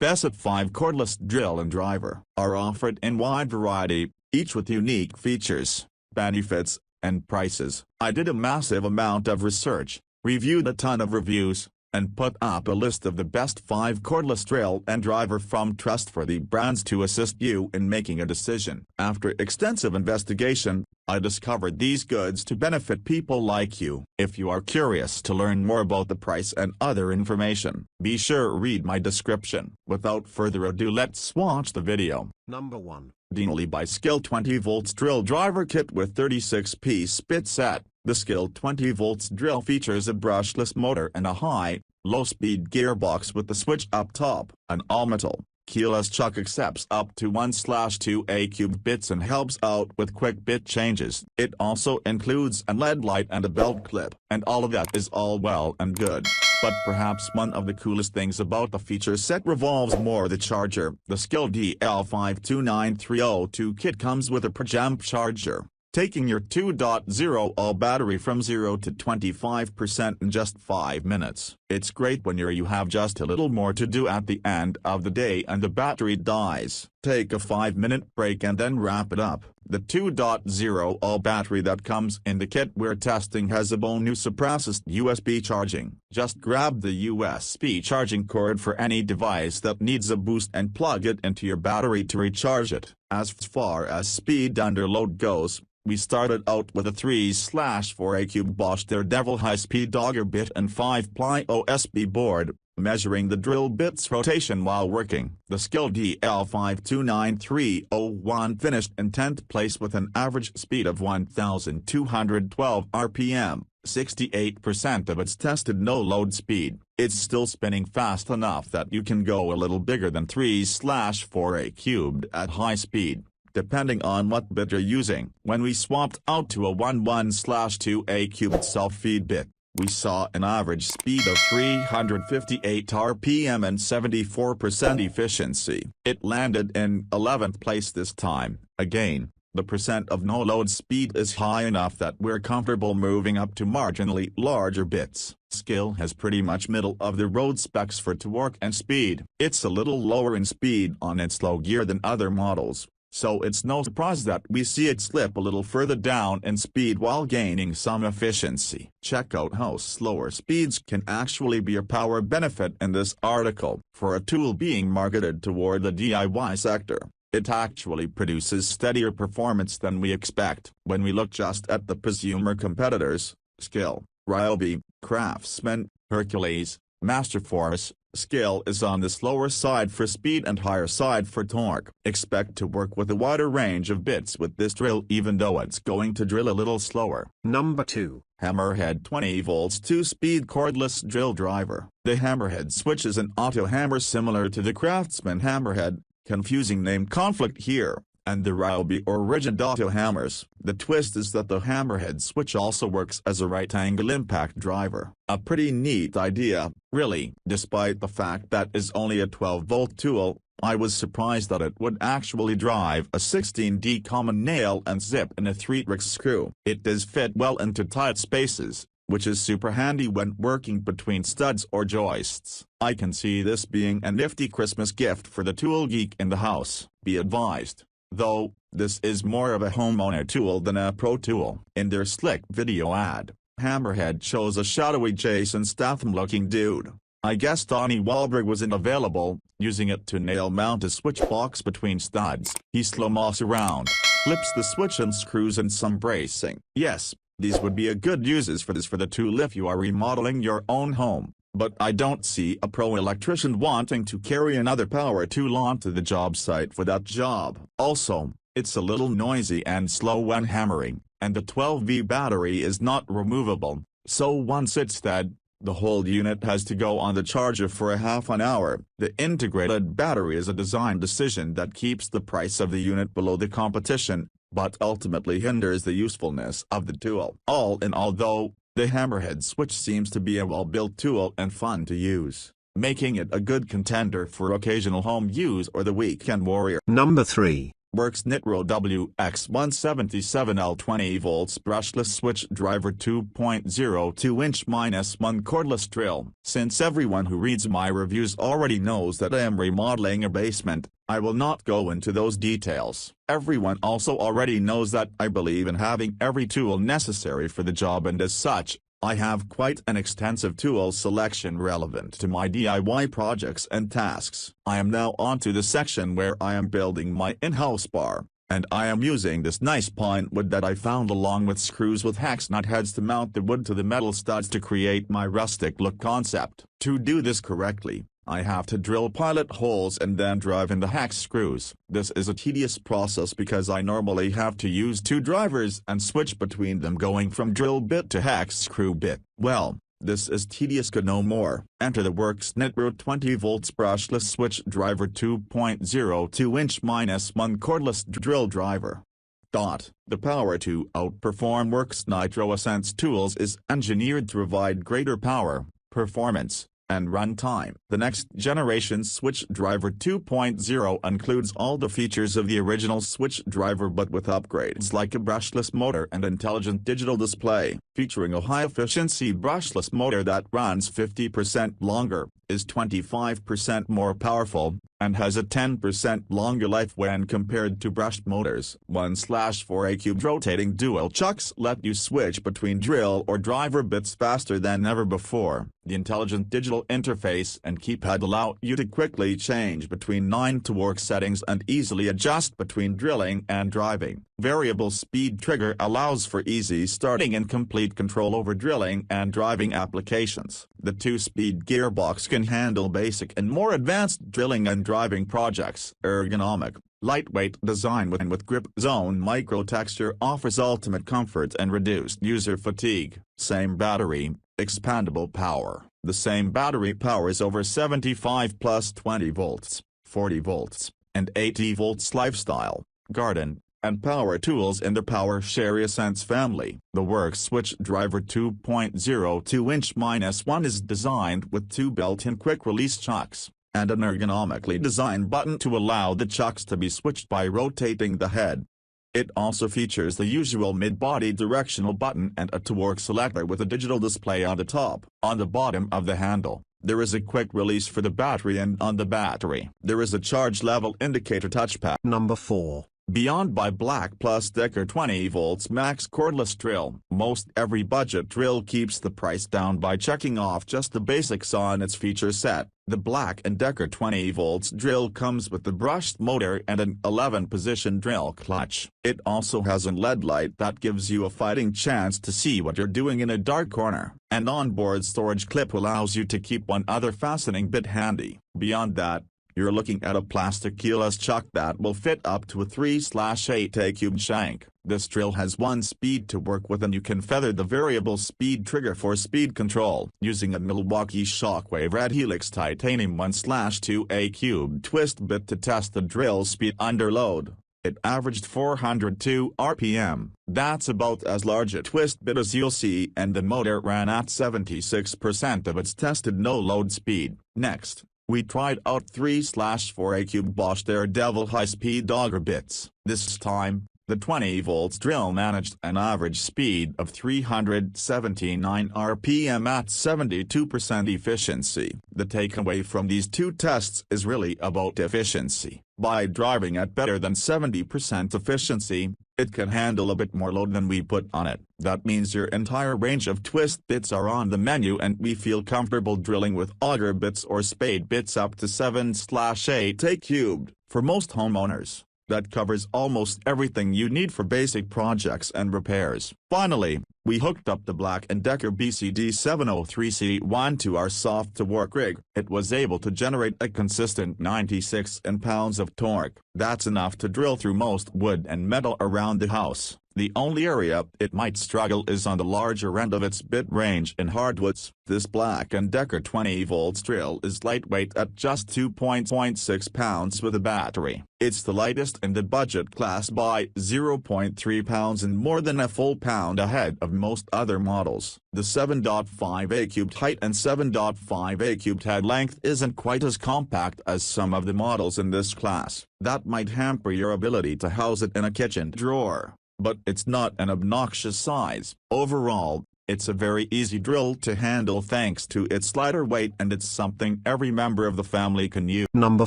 Best 5 Cordless Drill and Driver are offered in wide variety, each with unique features, benefits, and prices. I did a massive amount of research, reviewed a ton of reviews, and put up a list of the best 5 cordless drill and driver from trustworthy brands to assist you in making a decision. After extensive investigation, I discovered these goods to benefit people like you. If you are curious to learn more about the price and other information, be sure to read my description. Without further ado, let's watch the video. Number 1. Denali by SKIL 20 volts drill driver kit with 36-piece bit set. The SKIL 20 volts drill features a brushless motor and a high, low-speed gearbox with the switch up top. An all-metal, keyless chuck accepts up to 1/2 A-cube bits and helps out with quick bit changes. It also includes a LED light and a belt clip. And all of that is all well and good. But perhaps one of the coolest things about the feature set revolves more the charger. The SKIL DL529302 kit comes with a per-jump charger, taking your 2.0 all battery from 0 to 25% in just 5 minutes. It's great when you have just a little more to do at the end of the day and the battery dies. Take a 5-minute break and then wrap it up. The 2.0 all battery that comes in the kit we're testing has a bonus suppressed USB charging. Just grab the USB charging cord for any device that needs a boost and plug it into your battery to recharge it. As far as speed under load goes, we started out with a 3/4 A-cube Bosch Daredevil high-speed dogger bit and 5-ply OSB board, measuring the drill bit's rotation while working. The SKIL DL529301 finished in 10th place with an average speed of 1,212 RPM, 68% of its tested no-load speed. It's still spinning fast enough that you can go a little bigger than 3/4 A-cubed at high speed, depending on what bit you're using. When we swapped out to a 1/2 A-cubed self-feed bit, we saw an average speed of 358 RPM and 74% efficiency. It landed in 11th place this time. Again, the percent of no-load speed is high enough that we're comfortable moving up to marginally larger bits. SKIL has pretty much middle-of-the-road specs for torque and speed. It's a little lower in speed on its low gear than other models, so it's no surprise that we see it slip a little further down in speed while gaining some efficiency. Check out how slower speeds can actually be a power benefit in this article. For a tool being marketed toward the DIY sector, it actually produces steadier performance than we expect. When we look just at the prosumer competitors, SKIL, Ryobi, Craftsman, Hercules, Masterforce, SKIL is on the slower side for speed and higher side for torque. Expect to work with a wider range of bits with this drill even though it's going to drill a little slower. Number 2. Hammerhead 20 volts 2-speed cordless drill driver. The Hammerhead switch is an auto hammer similar to the Craftsman Hammerhead, confusing name conflict here, and the Ryobi or rigid auto hammers. The twist is that the Hammerhead switch also works as a right-angle impact driver. A pretty neat idea, really. Despite the fact that is only a 12-volt tool, I was surprised that it would actually drive a 16D common nail and zip in a 3-Rix screw. It does fit well into tight spaces, which is super handy when working between studs or joists. I can see this being a nifty Christmas gift for the tool geek in the house. Be advised, though, this is more of a homeowner tool than a pro tool. In their slick video ad, Hammerhead shows a shadowy Jason Statham-looking dude. I guess Donnie Wahlberg wasn't available, using it to nail-mount a switch box between studs. He slow-mo's around, flips the switch and screws in some bracing. Yes, these would be a good uses for the tool if you are remodeling your own home, but I don't see a pro electrician wanting to carry another power tool onto the job site for that job. Also, it's a little noisy and slow when hammering, and the 12V battery is not removable, so once it's dead, the whole unit has to go on the charger for a half an hour. The integrated battery is a design decision that keeps the price of the unit below the competition, but ultimately hinders the usefulness of the tool. All in all though, the Hammerhead switch seems to be a well-built tool and fun to use, making it a good contender for occasional home use or the weekend warrior. Number 3. Works NITRO WX177L 20 volts brushless Switchdriver 2.0 2-inch -1 cordless drill. Since everyone who reads my reviews already knows that I am remodeling a basement, I will not go into those details. Everyone also already knows that I believe in having every tool necessary for the job, and as such, I have quite an extensive tool selection relevant to my DIY projects and tasks. I am now onto the section where I am building my in-house bar, and I am using this nice pine wood that I found along with screws with hex nut heads to mount the wood to the metal studs to create my rustic look concept. To do this correctly, I have to drill pilot holes and then drive in the hex screws. This is a tedious process because I normally have to use two drivers and switch between them going from drill bit to hex screw bit. Well, this is tedious no more. Enter the works NITRO 20 volts brushless Switchdriver 2.0 2-inch -1 cordless drill driver. The power to outperform works NITRO Ascents tools is engineered to provide greater power, performance, and runtime. The next generation Switchdriver 2.0 includes all the features of the original Switchdriver but with upgrades like a brushless motor and intelligent digital display, featuring a high-efficiency brushless motor that runs 50% longer, is 25% more powerful, and has a 10% longer life when compared to brushed motors. 1/4 cubed rotating dual chucks let you switch between drill or driver bits faster than ever before. The intelligent digital interface and keypad allow you to quickly change between 9 torque settings and easily adjust between drilling and driving. Variable speed trigger allows for easy starting and complete control over drilling and driving applications. The 2-speed gearbox can handle basic and more advanced drilling and driving projects. Ergonomic, lightweight design with grip zone micro texture offers ultimate comfort and reduced user fatigue. Same battery, expandable power. The same battery powers over 75 plus 20 volts, 40 volts, and 80 volts lifestyle, garden, and power tools in the PowerShare Ascents family. The works Switchdriver 2.0 2-inch -1 is designed with two built-in quick-release chucks, and an ergonomically designed button to allow the chucks to be switched by rotating the head. It also features the usual mid-body directional button and a torque selector with a digital display on the top. On the bottom of the handle, there is a quick release for the battery, and on the battery, there is a charge level indicator touchpad. Number 4. Beyond by BLACK+DECKER 20 volts max cordless drill. Most every budget drill keeps the price down by checking off just the basics on its feature set. The BLACK+DECKER 20 volts drill comes with the brushed motor and an 11-position drill clutch. It also has a LED light that gives you a fighting chance to see what you're doing in a dark corner. An onboard storage clip allows you to keep one other fastening bit handy. Beyond that, you're looking at a plastic keyless chuck that will fit up to a 3/8 cube shank. This drill has one speed to work with, and you can feather the variable speed trigger for speed control. Using a Milwaukee Shockwave Red Helix Titanium 1/2 cube twist bit to test the drill speed under load, it averaged 402 RPM. That's about as large a twist bit as you'll see, and the motor ran at 76% of its tested no-load speed. Next, we tried out 3/4 cube Bosch Daredevil high-speed auger bits. This time, the 20 volts drill managed an average speed of 379 RPM at 72% efficiency. The takeaway from these two tests is really about efficiency. By driving at better than 70% efficiency, it can handle a bit more load than we put on it. That means your entire range of twist bits are on the menu, and we feel comfortable drilling with auger bits or spade bits up to 7/8 cubed. For most homeowners, that covers almost everything you need for basic projects and repairs. Finally, we hooked up the BLACK+DECKER BCD703C1 to our soft-to-work rig. It was able to generate a consistent 96 pounds of torque. That's enough to drill through most wood and metal around the house. The only area it might struggle is on the larger end of its bit range in hardwoods. This BLACK+DECKER 20V drill is lightweight at just 2.6 pounds with a battery. It's the lightest in the budget class by 0.3 pounds and more than a full pound ahead of most other models. The 7.5 cubed height and 7.5 cubed head length isn't quite as compact as some of the models in this class. That might hamper your ability to house it in a kitchen drawer, but it's not an obnoxious size. Overall, it's a very easy drill to handle thanks to its lighter weight, and it's something every member of the family can use. Number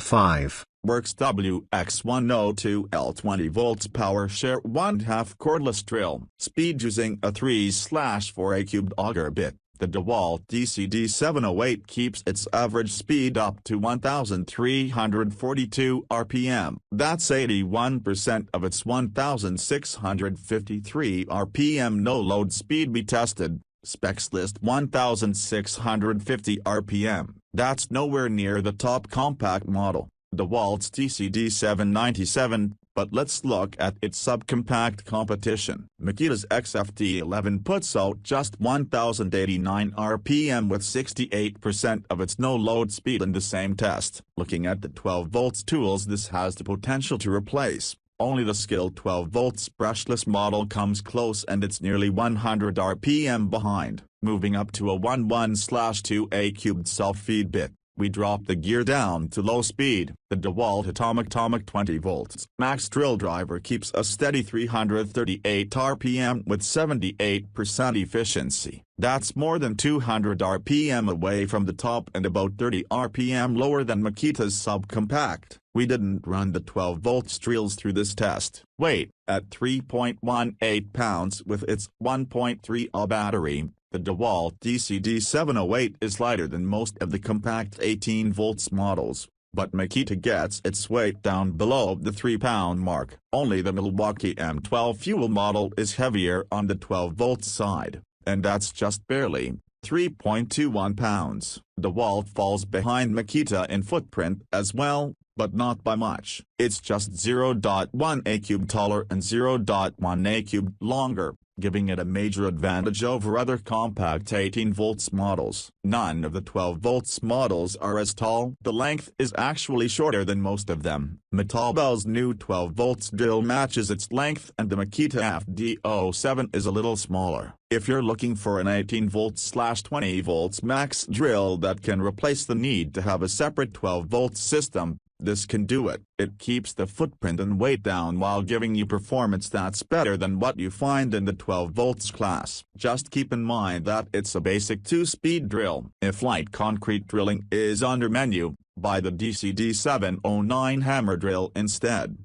5. Works WX102L 20V power share 1/2 cordless drill. Speed using a 3/4 cubed auger bit. The DeWalt DCD708 keeps its average speed up to 1,342 RPM. That's 81% of its 1,653 RPM no-load speed we tested. Specs list 1,650 RPM. That's nowhere near the top compact model, DeWalt's DCD797, but let's look at its subcompact competition. Makita's XFT11 puts out just 1,089 RPM with 68% of its no-load speed in the same test. Looking at the 12V tools this has the potential to replace, only the SKIL 12V brushless model comes close, and it's nearly 100 RPM behind. Moving up to a 11/2A cubed self-feed bit, we drop the gear down to low speed. The DeWalt Atomic 20V Max drill driver keeps a steady 338 RPM with 78% efficiency. That's more than 200 RPM away from the top and about 30 RPM lower than Makita's subcompact. We didn't run the 12V drills through this test. Weight, at 3.18 pounds with its 1.3Ah battery, the DeWalt DCD708 is lighter than most of the compact 18V models, but Makita gets its weight down below the 3-pound mark. Only the Milwaukee M12 fuel model is heavier on the 12V side, and that's just barely 3.21 pounds. DeWalt falls behind Makita in footprint as well, but not by much. It's just 0.1A cubed taller and 0.1A cubed longer, giving it a major advantage over other compact 18V models. None of the 12V models are as tall. The length is actually shorter than most of them. Metalbell's new 12V drill matches its length, and the Makita FD07 is a little smaller. If you're looking for an 18V/20V max drill that can replace the need to have a separate 12V system, this can do it. It keeps the footprint and weight down while giving you performance that's better than what you find in the 12V class. Just keep in mind that it's a basic 2-speed drill. If light concrete drilling is on your menu, buy the DCD709 hammer drill instead.